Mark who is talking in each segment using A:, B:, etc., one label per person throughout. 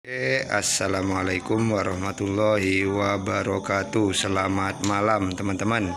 A: Assalamualaikum warahmatullahi wabarakatuh. Selamat malam teman-teman.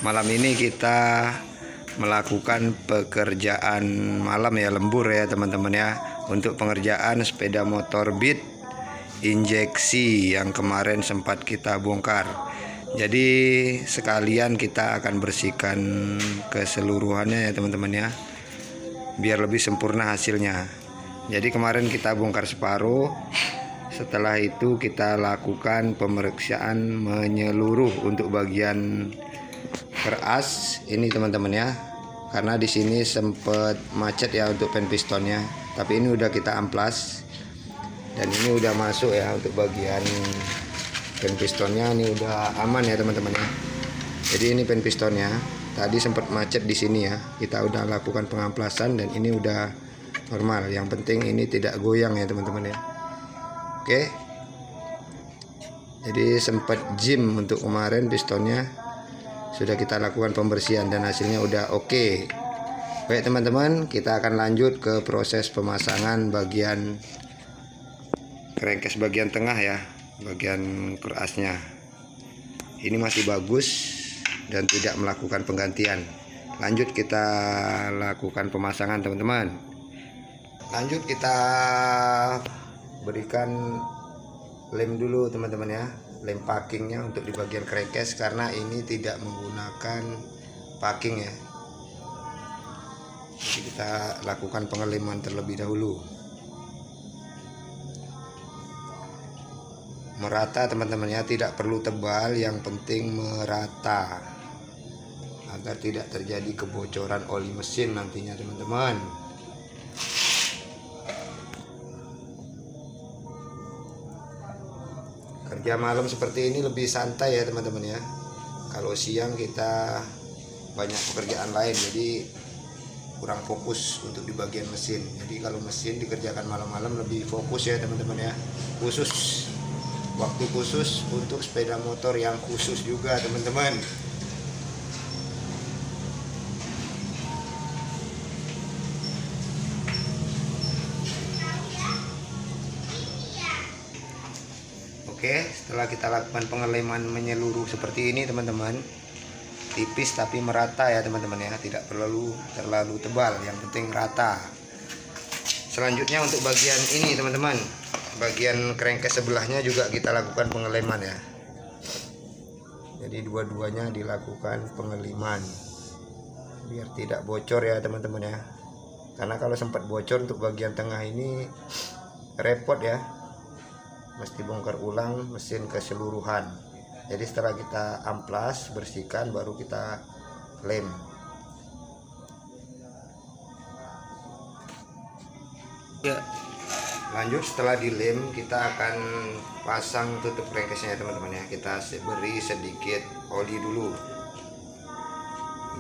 A: Malam ini kita melakukan pekerjaan malam ya, lembur ya teman-teman ya, untuk pengerjaan sepeda motor Beat injeksi yang kemarin sempat kita bongkar. Jadi sekalian kita akan bersihkan keseluruhannya ya teman-teman ya, biar lebih sempurna hasilnya. Jadi kemarin kita bongkar separuh, setelah itu kita lakukan pemeriksaan menyeluruh untuk bagian keras ini teman-teman ya, karena di sini sempat macet ya untuk pen pistonnya, tapi ini udah kita amplas dan ini udah masuk ya untuk bagian pen pistonnya, ini udah aman ya teman-teman ya. Jadi ini pen pistonnya tadi sempat macet di sini ya, kita udah lakukan pengamplasan dan ini udah normal. Yang penting ini tidak goyang ya teman-teman ya. Oke, jadi sempat jim untuk kemarin pistonnya sudah kita lakukan pembersihan dan hasilnya udah oke. Baik teman-teman, kita akan lanjut ke proses pemasangan bagian crankcase bagian tengah ya, bagian kerasnya ini masih bagus dan tidak melakukan penggantian. Lanjut kita lakukan pemasangan teman-teman. Lanjut kita berikan lem dulu teman-teman ya, lem packingnya untuk di bagian crankcase karena ini tidak menggunakan packing ya. Jadi kita lakukan pengeleman terlebih dahulu, merata teman-teman ya, tidak perlu tebal, yang penting merata agar tidak terjadi kebocoran oli mesin nantinya teman-teman. Kerja malam seperti ini lebih santai ya teman-teman ya. Kalau siang kita banyak pekerjaan lain, jadi kurang fokus untuk di bagian mesin. Jadi kalau mesin dikerjakan malam-malam lebih fokus ya teman-teman ya. Khusus waktu khusus untuk sepeda motor yang khusus juga teman-teman. Oke, setelah kita lakukan pengeleman menyeluruh seperti ini teman-teman, tipis tapi merata ya teman-teman ya, tidak perlu terlalu tebal, yang penting rata. Selanjutnya untuk bagian ini teman-teman, bagian crankcase sebelahnya juga kita lakukan pengeleman ya. Jadi dua-duanya dilakukan pengeleman biar tidak bocor ya teman-teman ya, karena kalau sempat bocor untuk bagian tengah ini repot ya, mesti bongkar ulang mesin keseluruhan. Jadi setelah kita amplas, bersihkan, baru kita lem. Ya, lanjut setelah dilem kita akan pasang tutup crankcase-nya teman-teman ya. Kita beri sedikit oli dulu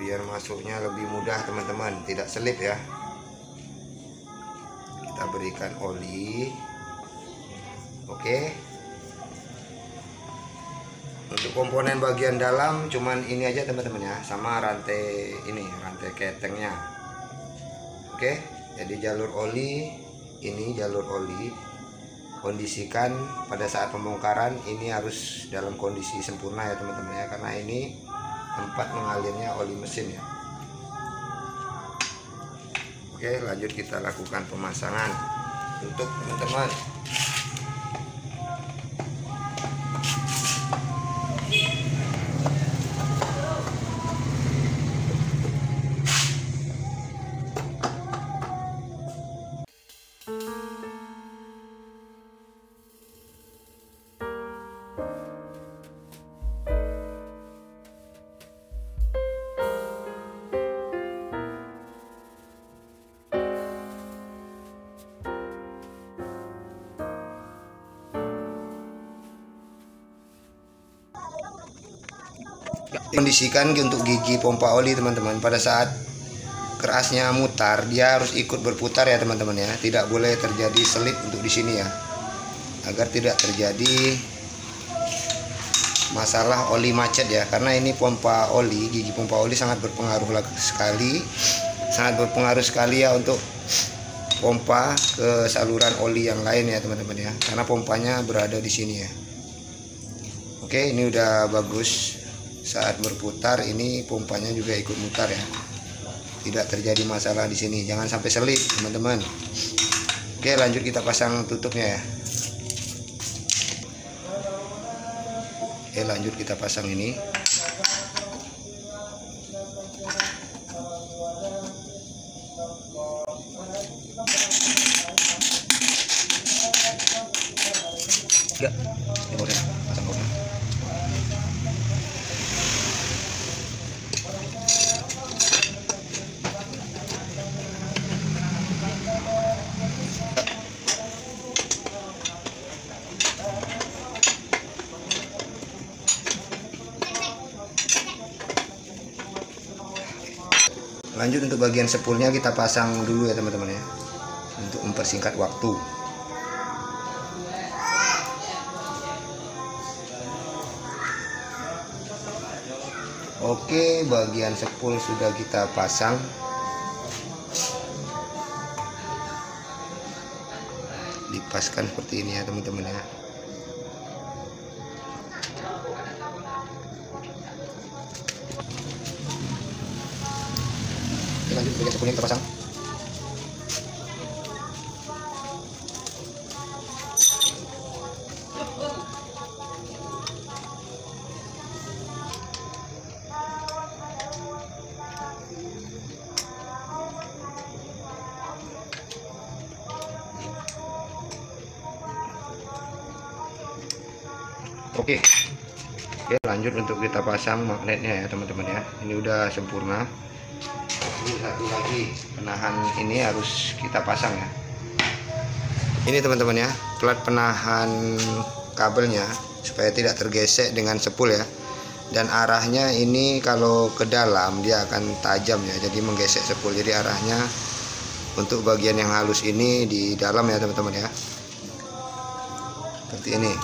A: biar masuknya lebih mudah teman-teman, tidak selip ya. Kita berikan oli. Oke, untuk komponen bagian dalam cuman ini aja teman-teman ya, sama rantai ini, rantai ketengnya. Oke, jadi jalur oli, ini jalur oli, kondisikan pada saat pembongkaran ini harus dalam kondisi sempurna ya teman-teman ya, karena ini tempat mengalirnya oli mesin ya. Oke, lanjut kita lakukan pemasangan untuk teman-teman. Kondisikan untuk gigi pompa oli teman-teman, pada saat kerasnya mutar dia harus ikut berputar ya teman-teman ya, tidak boleh terjadi selip untuk di sini ya, agar tidak terjadi masalah oli macet ya, karena ini pompa oli, gigi pompa oli sangat berpengaruh sekali ya untuk pompa ke saluran oli yang lain ya teman-teman ya, karena pompanya berada di sini ya. Oke, ini udah bagus. Saat berputar ini pompanya juga ikut mutar ya, tidak terjadi masalah di sini, jangan sampai selip teman-teman. Oke, lanjut kita pasang tutupnya ya. Oke, lanjut kita pasang ini. Ya, ini boleh pasang boleh. Lanjut untuk bagian spoolnya kita pasang dulu ya teman-teman ya, untuk mempersingkat waktu. Oke, bagian spool sudah kita pasang. Dipaskan seperti ini ya teman-teman ya. Oke, lanjut bagian spoolnya kita pasang. Oke, lanjut untuk kita pasang magnetnya ya teman-teman ya. Ini udah sempurna. Ini satu lagi penahan ini harus kita pasang ya. Ini teman-teman ya, plat penahan kabelnya supaya tidak tergesek dengan spool ya. Dan arahnya ini kalau ke dalam dia akan tajam ya, jadi menggesek spool. Jadi arahnya untuk bagian yang halus ini di dalam ya teman-teman ya. Seperti ini.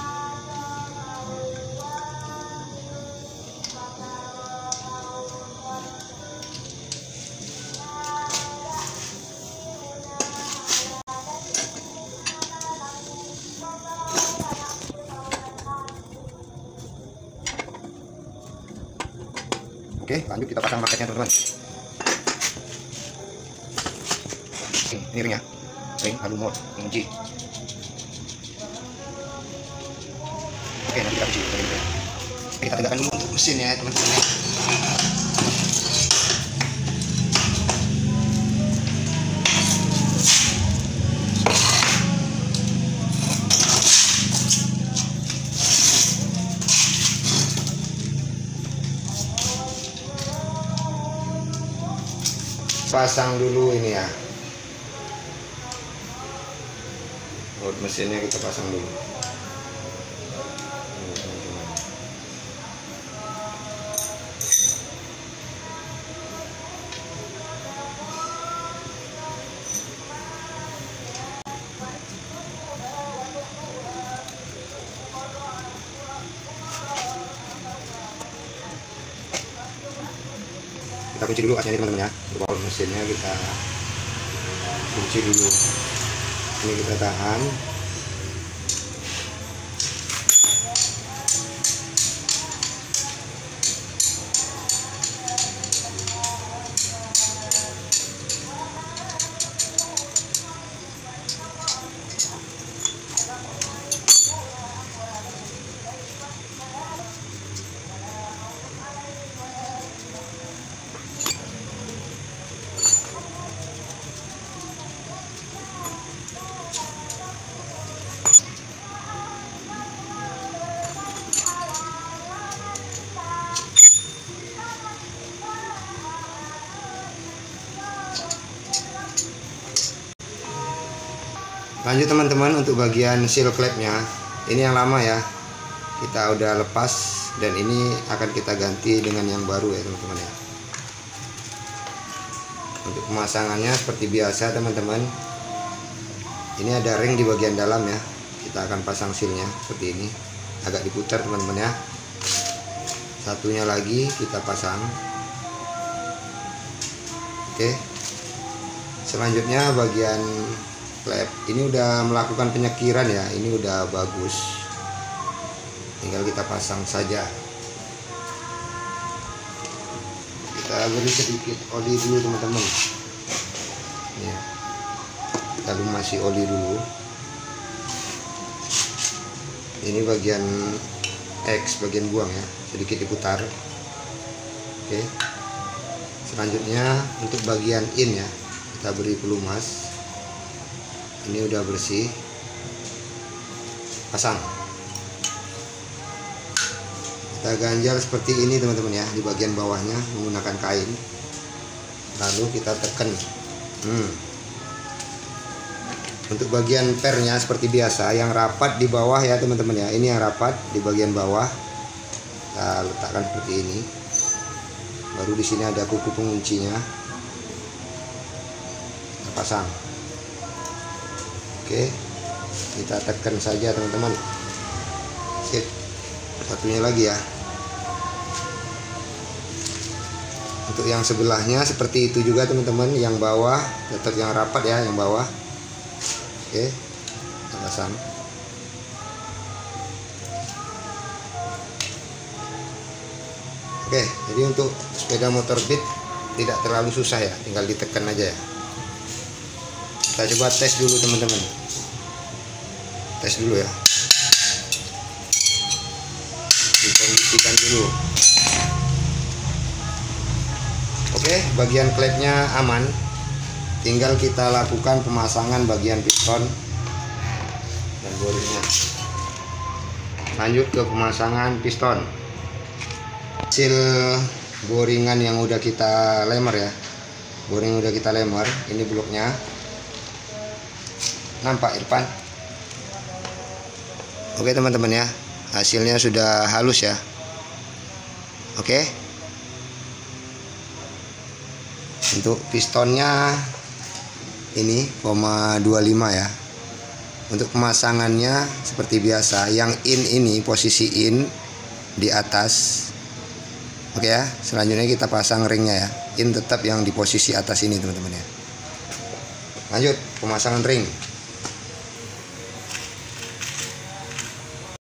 A: Oke, lanjut kita pasang magnetnya teman-teman. Ini ringnya, ring alumod kunci. Oke, nanti kita kunci ringnya. Kita tegakkan dulu untuk mesin ya teman-teman ya. Pasang dulu ini ya, baut mesinnya kita pasang dulu. Kita kunci dulu asnya teman-teman ya. Baut mesinnya kita kunci dulu. Ini kita tahan. Lanjut teman-teman untuk bagian seal flapnya, ini yang lama ya, kita udah lepas dan ini akan kita ganti dengan yang baru ya teman-teman ya. Untuk pemasangannya seperti biasa teman-teman, ini ada ring di bagian dalam ya, kita akan pasang sealnya seperti ini, agak diputar teman-teman ya. Satunya lagi kita pasang. Oke, selanjutnya bagian klep. Ini udah melakukan penyekiran ya, ini udah bagus, tinggal kita pasang saja. Kita beri sedikit oli dulu teman-teman ya, kita lumasi oli dulu. Ini bagian X, bagian buang ya, sedikit diputar. Oke, selanjutnya untuk bagian in ya, kita beri pelumas. Ini udah bersih, pasang. Kita ganjal seperti ini teman-teman ya, di bagian bawahnya menggunakan kain, lalu kita tekan. Untuk bagian pernya seperti biasa, yang rapat di bawah ya teman-teman ya. Ini yang rapat di bagian bawah, kita letakkan seperti ini. Baru di sini ada kuku penguncinya, kita pasang. Oke, kita tekan saja teman-teman. Sip, satunya lagi ya. Untuk yang sebelahnya seperti itu juga teman-teman, yang bawah tetap yang rapat ya, yang bawah. Oke, kita pasang. Oke, jadi untuk sepeda motor Beat tidak terlalu susah ya, tinggal ditekan aja ya. Kita coba tes dulu teman-teman, tes dulu ya, dikondisikan dulu. Oke, bagian klepnya aman, tinggal kita lakukan pemasangan bagian piston dan boringnya. Lanjut ke pemasangan piston. Hasil boringan yang udah kita lemar ya, boring udah kita lemar. Ini bloknya, nampak Irfan? Oke teman-teman ya, hasilnya sudah halus ya. Oke, untuk pistonnya ini 0,25 ya. Untuk pemasangannya seperti biasa, yang in ini posisi in di atas. Oke ya, selanjutnya kita pasang ringnya ya. In tetap yang di posisi atas ini teman-teman ya. Lanjut pemasangan ring.